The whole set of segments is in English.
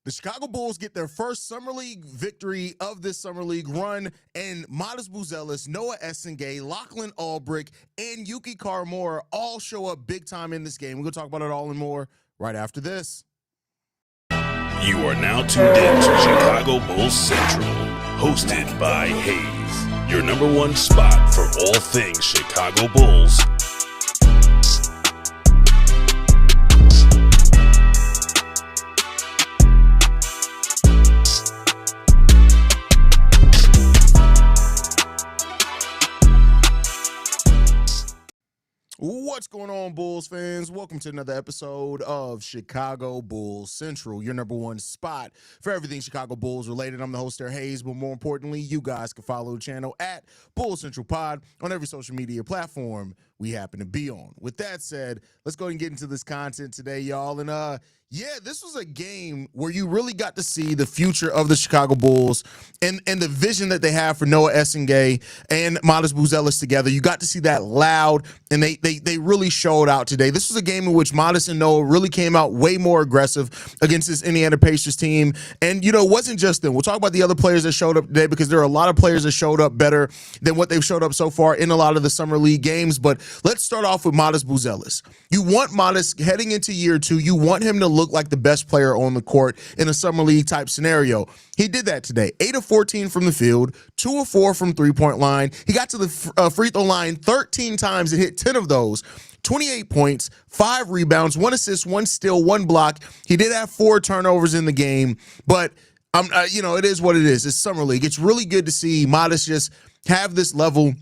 The Chicago Bulls get their first Summer League victory of this Summer League run, and Buzelis, Noa Essengue, Lachlan Olbrich, and Yuki Kawamura all show up big time in this game. We're going to talk about it all and more right after this. You are now tuned in to Chicago Bulls Central, hosted by Hayes, your number one spot for all things Chicago Bulls. What's going on, Bulls fans? Welcome to another episode of Chicago Bulls Central, your number one spot for everything Chicago Bulls related. I'm the host there, Hayes, but more importantly, you guys can follow the channel at Bulls Central Pod on every social media platform we happen to be on. With that said, let's go ahead and get into this content today, y'all. And yeah, this was a game where you really got to see the future of the Chicago Bulls and the vision that they have for Noa Essengue and Buzelis together. You got to see that loud, and they really showed out today. This was a game in which Modest and Noah really came out way more aggressive against this Indiana Pacers team. And, you know, it wasn't just them. We'll talk about the other players that showed up today because there are a lot of players that showed up better than what they've showed up so far in a lot of the Summer League games. But let's start off with Buzelis. You want Modest heading into year two. You want him to look like the best player on the court in a Summer League type scenario. He did that today. 8 of 14 from the field, 2 of 4 from three-point line. He got to the free throw line 13 times and hit 10 of those. 28 points, 5 rebounds, 1 assist, 1 steal, 1 block. He did have 4 turnovers in the game, but you know, it is what it is. It's Summer League. It's really good to see Modest just have this level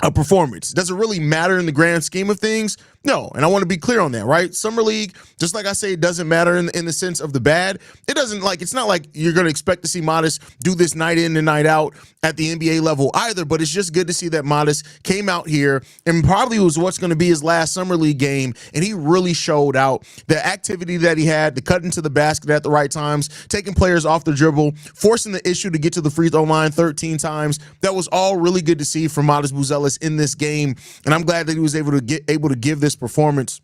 of performance. Does it really matter in the grand scheme of things? No, and I want to be clear on that, right? Summer League, just like I say, it doesn't matter in the sense of the bad. It's not like you're going to expect to see Modest do this night in and night out at the NBA level either, but it's just good to see that Modest came out here and probably was what's going to be his last Summer League game, and he really showed out the activity that he had, the cut into the basket at the right times, taking players off the dribble, forcing the issue to get to the free throw line 13 times. That was all really good to see from Buzelis in this game, and I'm glad that he was able to give this performance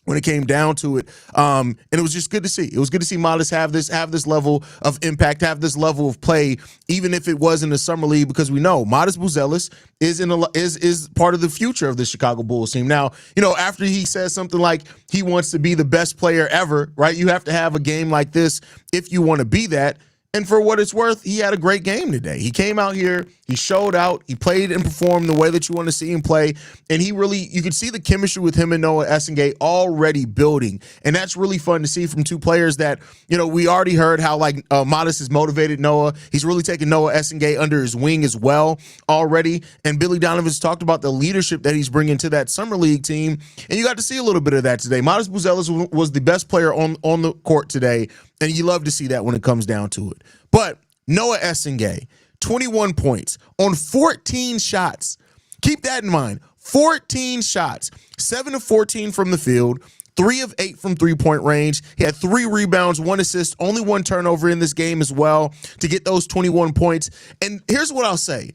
when it came down to it. And it was just good to see. It was good to see Modest have this level of impact, have this level of play, even if it was in the Summer League, because we know Buzelis is part of the future of the Chicago Bulls team. Now, you know, after he says something like he wants to be the best player ever, right? You have to have a game like this if you want to be that. And for what it's worth, he had a great game today. He came out here, he showed out, he played and performed the way that you want to see him play, and you could see the chemistry with him and Noa Essengue already building, and that's really fun to see from two players that, you know, we already heard how Modest has motivated Noah. He's really taken Noa Essengue under his wing as well already, and Billy Donovan's talked about the leadership that he's bringing to that Summer League team, and you got to see a little bit of that today. Buzelis was the best player on the court today, and you love to see that when it comes down to it. But Noa Essengue, 21 points on 14 shots. Keep that in mind. 14 shots, 7 of 14 from the field, 3 of 8 from three-point range. He had 3 rebounds, 1 assist, only 1 turnover in this game as well to get those 21 points. And here's what I'll say.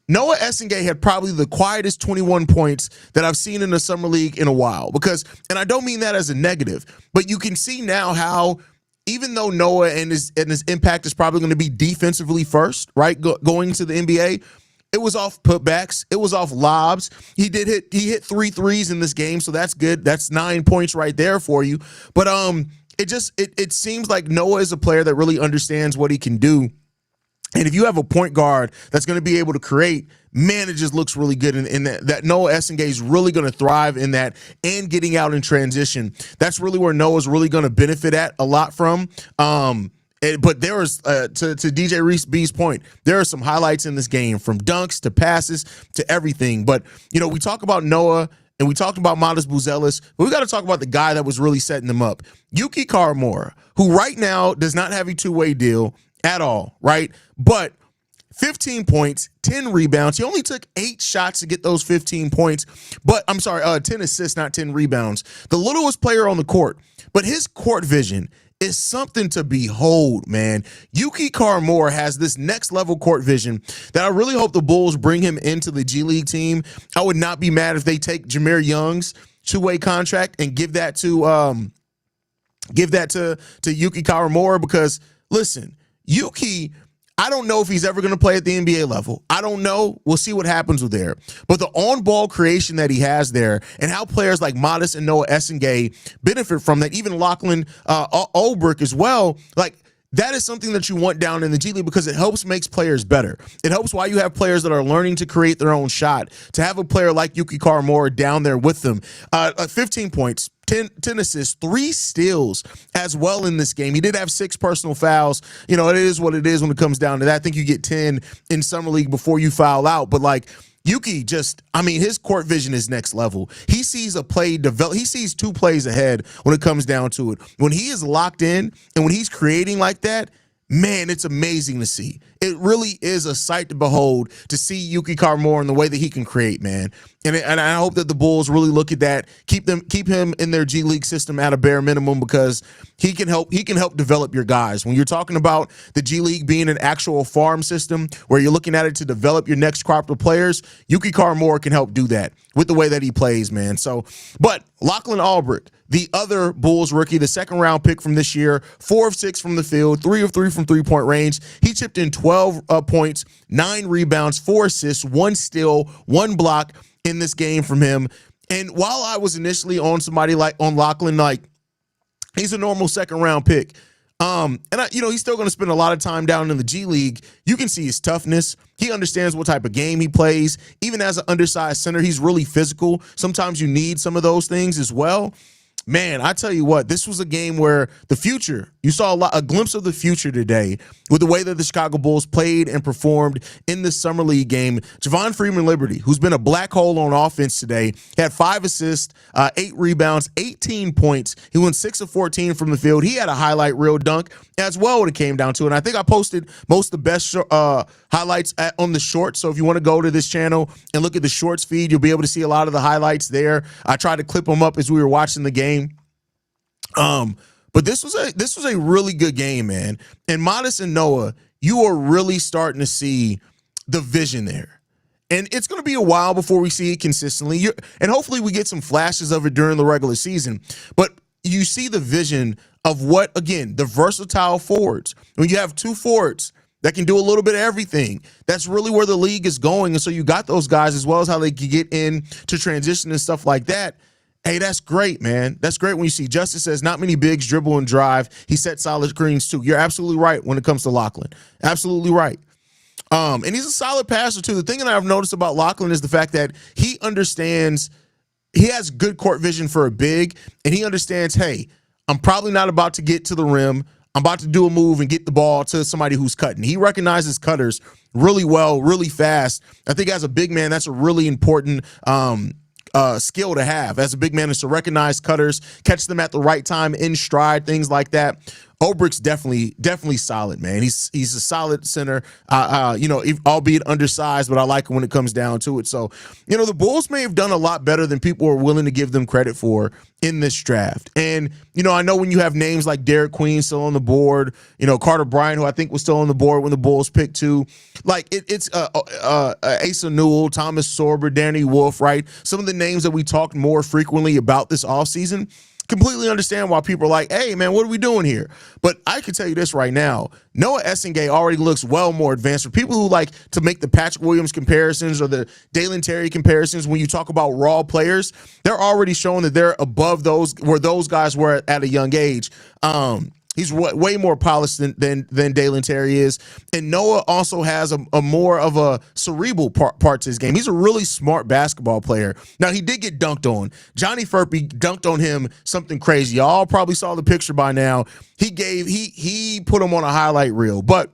Noa Essengue had probably the quietest 21 points that I've seen in the Summer League in a while. And I don't mean that as a negative, but you can see now how even though Noah and his impact is probably going to be defensively first, right, going to the NBA, it was off putbacks. It was off lobs. He hit 3 threes in this game, so that's good. That's 9 points right there for you. But it seems like Noah is a player that really understands what he can do. And if you have a point guard that's going to be able to create, man, it just looks really good in that Noa Essengue is really going to thrive in that and getting out in transition. That's really where Noah's really going to benefit a lot from. But there was, to DJ Reese B's point, there are some highlights in this game from dunks to passes to everything. But, you know, we talk about Noah and we talked about Buzelis, but we got to talk about the guy that was really setting them up. Yuki Kawamura, who right now does not have a two-way deal at all, right? But 15 points, 10 rebounds. He only took 8 shots to get those 15 points. But I'm sorry, 10 assists, not 10 rebounds. The littlest player on the court, but his court vision is something to behold, man. Yuki Kawamura has this next level court vision that I really hope the Bulls bring him into the G League team. I would not be mad if they take Jameer Young's two-way contract and give that to Give that to Yuki Kawamura because, listen, Yuki, I don't know if he's ever going to play at the NBA level. I don't know. We'll see what happens with there. But the on-ball creation that he has there and how players like Buzelis and Noa Essengue benefit from that, even Lachlan Olbrich as well, like, that is something that you want down in the G League because it helps makes players better. It helps why you have players that are learning to create their own shot. To have a player like Yuki Kawamura down there with them, 15 points, 10 assists, 3 steals as well in this game. He did have 6 personal fouls. You know, it is what it is when it comes down to that. I think you get 10 in Summer League before you foul out. But, like, Yuki just, I mean, his court vision is next level. He sees a play develop. He sees 2 plays ahead when it comes down to it. When he is locked in and when he's creating like that, man, it's amazing to see. It really is a sight to behold to see Yuki Kawamura and the way that he can create, man. And I hope that the Bulls really look at that, keep him in their G League system at a bare minimum because he can help develop your guys. When you're talking about the G League being an actual farm system where you're looking at it to develop your next crop of players, Yuki Kawamura can help do that with the way that he plays, man. So, but Lachlan Olbrich, the other Bulls rookie, the second-round pick from this year, 4 of 6 from the field, 3 of 3 from three-point range. He chipped in 12 points, 9 rebounds, 4 assists, 1 steal, 1 block in this game from him. And while I was initially on somebody like on Lachlan, like, he's a normal second-round pick. And he's still going to spend a lot of time down in the G League. You can see his toughness. He understands what type of game he plays. Even as an undersized center, he's really physical. Sometimes you need some of those things as well. Man, I tell you what, this was a game where the future, you saw a glimpse of the future today with the way that the Chicago Bulls played and performed in this Summer League game. Javon Freeman-Liberty, who's been a black hole on offense today, had 5 assists, 8 rebounds, 18 points. He went 6 of 14 from the field. He had a highlight reel dunk as well when it came down to it. And I think I posted most of the best highlights on the shorts. So if you want to go to this channel and look at the shorts feed, you'll be able to see a lot of the highlights there. I tried to clip them up as we were watching the game. But this was a really good game, man. And Buzelis and Noa, you are really starting to see the vision there. And it's going to be a while before we see it consistently. And hopefully we get some flashes of it during the regular season. But you see the vision of what, again, the versatile forwards. When you have 2 forwards that can do a little bit of everything, that's really where the league is going. And so you got those guys as well as how they can get in to transition and stuff like that. Hey, that's great, man. That's great when you see Justice says not many bigs dribble and drive. He set solid screens too. You're absolutely right when it comes to Lachlan. Absolutely right. And he's a solid passer too. The thing that I've noticed about Lachlan is the fact that he understands, he has good court vision for a big, and he understands, hey, I'm probably not about to get to the rim. I'm about to do a move and get the ball to somebody who's cutting. He recognizes cutters really well, really fast. I think as a big man, that's a really important skill to have as a big man, is to recognize cutters, catch them at the right time, in stride, things like that. Olbrich's definitely solid, man. He's a solid center, albeit undersized, but I like it when it comes down to it. So, the Bulls may have done a lot better than people are willing to give them credit for in this draft. And, I know when you have names like Derek Queen still on the board, Carter Bryant, who I think was still on the board when the Bulls picked 2, like it's Asa Newell, Thomas Sorber, Danny Wolf, right? Some of the names that we talked more frequently about this offseason. Completely understand why people are like, hey, man, what are we doing here? But I can tell you this right now. Noa Essengue already looks well more advanced. For people who like to make the Patrick Williams comparisons or the Dalen Terry comparisons, when you talk about raw players, they're already showing that they're above those where those guys were at a young age. He's way more polished than Dalen Terry is. And Noah also has a more of a cerebral part to his game. He's a really smart basketball player. Now, he did get dunked on. Johnny Furphy dunked on him something crazy. Y'all probably saw the picture by now. He put him on a highlight reel. But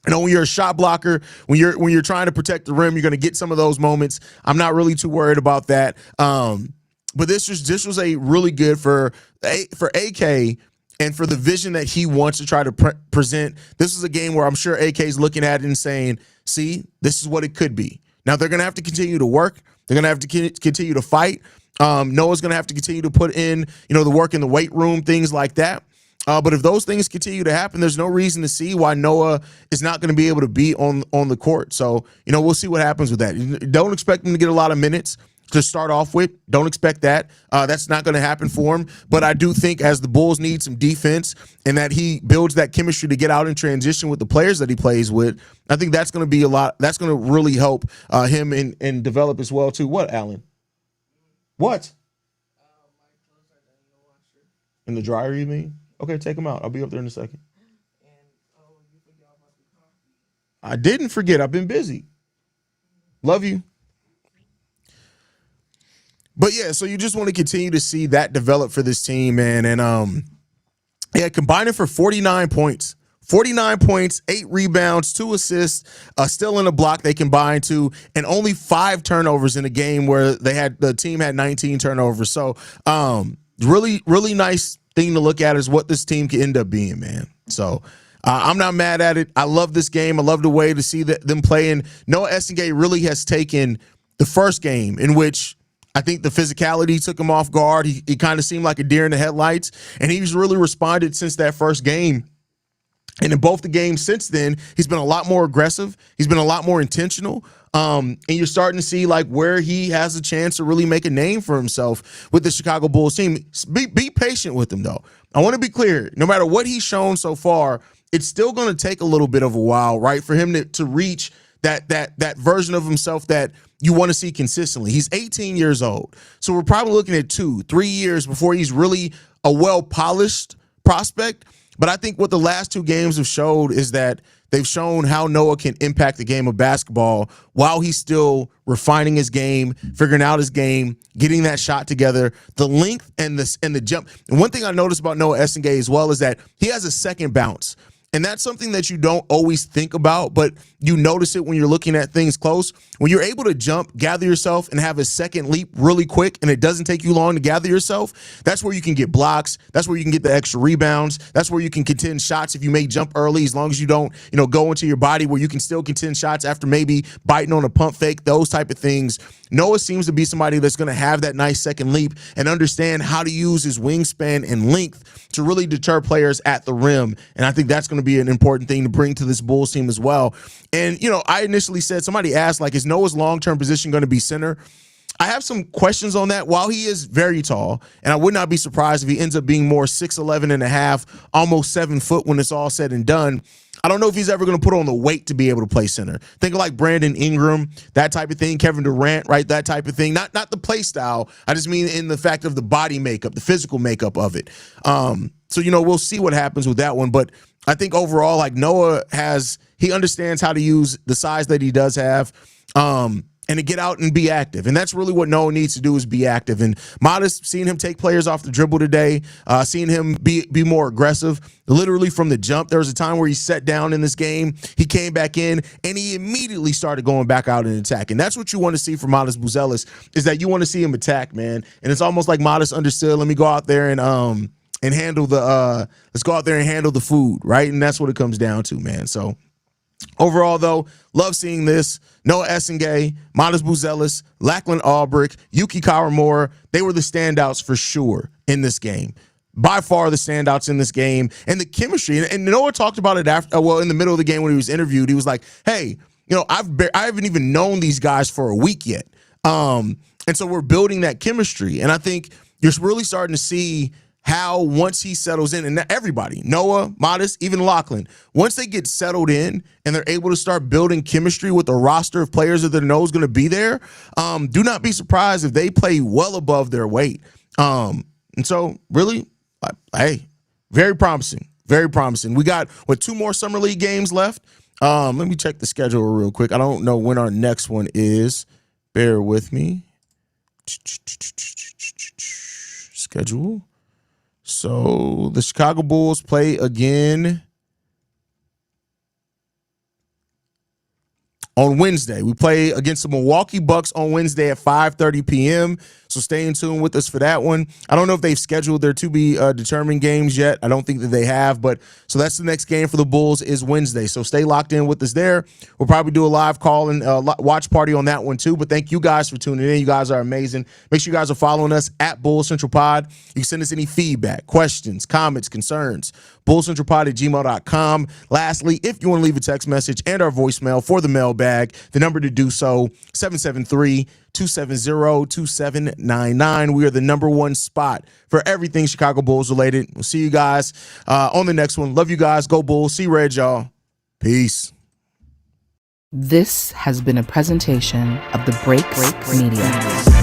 when you're a shot blocker, when you're trying to protect the rim, you're going to get some of those moments. I'm not really too worried about that. But this was a really good for AK. And for the vision that he wants to try to present, this is a game where I'm sure AK is looking at it and saying, see, this is what it could be. Now, they're going to have to continue to work. They're going to have to continue to fight. Noah's going to have to continue to put in, the work in the weight room, things like that. But if those things continue to happen, there's no reason to see why Noah is not going to be able to be on the court. So, we'll see what happens with that. Don't expect him to get a lot of minutes. to start off with. Don't expect that. That's not going to happen for him. But I do think as the Bulls need some defense and that he builds that chemistry to get out and transition with the players that he plays with, I think that's going to be a lot. That's going to really help him and develop as well too. What, Alan? What? In the dryer, you mean? Okay, take them out. I'll be up there in a second. I didn't forget. I've been busy. Love you. But yeah, so you just want to continue to see that develop for this team, man. And combining for 49 points. 49 points, 8 rebounds, 2 assists, still in a block they combined to, and only 5 turnovers in a game where the team had 19 turnovers. So really, really nice thing to look at is what this team can end up being, man. So I'm not mad at it. I love this game. I love the way to see them play. And Noa Essengue really has taken the first game in which I think the physicality took him off guard. He kind of seemed like a deer in the headlights, and he's really responded since that first game. And in both the games since then, he's been a lot more aggressive. He's been a lot more intentional. And you're starting to see like where he has a chance to really make a name for himself with the Chicago Bulls team. Be patient with him, though. I want to be clear. No matter what he's shown so far, it's still going to take a little bit of a while, right, for him to reach that version of himself that you want to see consistently. He's 18 years old. So we're probably looking at 2-3 years before he's really a well-polished prospect. But I think what the last 2 games have showed is that they've shown how Noah can impact the game of basketball while he's still refining his game, figuring out his game, getting that shot together, the length and the jump. And one thing I noticed about Noa Essengue as well is that he has a second bounce. And that's something that you don't always think about, but you notice it when you're looking at things close. When you're able to jump, gather yourself, and have a second leap really quick, and it doesn't take you long to gather yourself, that's where you can get blocks. That's where you can get the extra rebounds. That's where you can contend shots if you may jump early, as long as you don't, go into your body where you can still contend shots after maybe biting on a pump fake, those type of things. Noah seems to be somebody that's going to have that nice second leap and understand how to use his wingspan and length to really deter players at the rim. And I think that's going to be an important thing to bring to this Bulls team as well. And, I initially said, somebody asked, like, is Noah's long-term position going to be center? I have some questions on that. While he is very tall, and I would not be surprised if he ends up being more 6'11 and a half, almost 7 foot when it's all said and done, I don't know if he's ever going to put on the weight to be able to play center. Think of like Brandon Ingram, that type of thing, Kevin Durant, right, that type of thing. Not the play style. I just mean in the fact of the body makeup, the physical makeup of it. So, we'll see what happens with that one. But I think overall, like Noah he understands how to use the size that he does have. And to get out and be active. And that's really what Noah needs to do, is be active. And Modest, seeing him take players off the dribble today, seeing him be more aggressive, literally from the jump. There was a time where he sat down in this game, he came back in, and he immediately started going back out and attacking. That's what you want to see from Modest Buzelis, is that you want to see him attack, man. And it's almost like Modest understood, let me go out there and handle let's go out there and handle the food, right? And that's what it comes down to, man. So overall, though, love seeing this. Noa Essengue, Modest Buzelis, Lachlan Olbrich, Yuki Kawamura, they were the standouts for sure in this game. By far the standouts in this game. And the chemistry, and Noah talked about it in the middle of the game when he was interviewed. He was like, hey, I haven't even known these guys for a week yet. And so we're building that chemistry. And I think you're really starting to see how once he settles in, and everybody, Noah, Modest, even Lachlan, once they get settled in and they're able to start building chemistry with the roster of players that they know is going to be there, do not be surprised if they play well above their weight. And so really, hey, very promising, very promising. We got, 2 more Summer League games left? Let me check the schedule real quick. I don't know when our next one is. Bear with me. Schedule. So the Chicago Bulls play again on Wednesday. We play against the Milwaukee Bucks on Wednesday at 5:30 p.m. So stay in tune with us for that one. I don't know if they've scheduled their to-be-determined games yet. I don't think that they have, but so that's the next game for the Bulls is Wednesday. So stay locked in with us there. We'll probably do a live call and watch party on that one too, but thank you guys for tuning in. You guys are amazing. Make sure you guys are following us at Bulls Central Pod. You can send us any feedback, questions, comments, concerns, bullcentralpod@gmail.com. Lastly, if you want to leave a text message and our voicemail for the mailbag, bag. The number to do so, 773-270-2799. We are the number one spot for everything Chicago Bulls related. We'll see you guys on the next one. Love you guys. Go Bulls. See Red, y'all. Peace. This has been a presentation of the Break Media.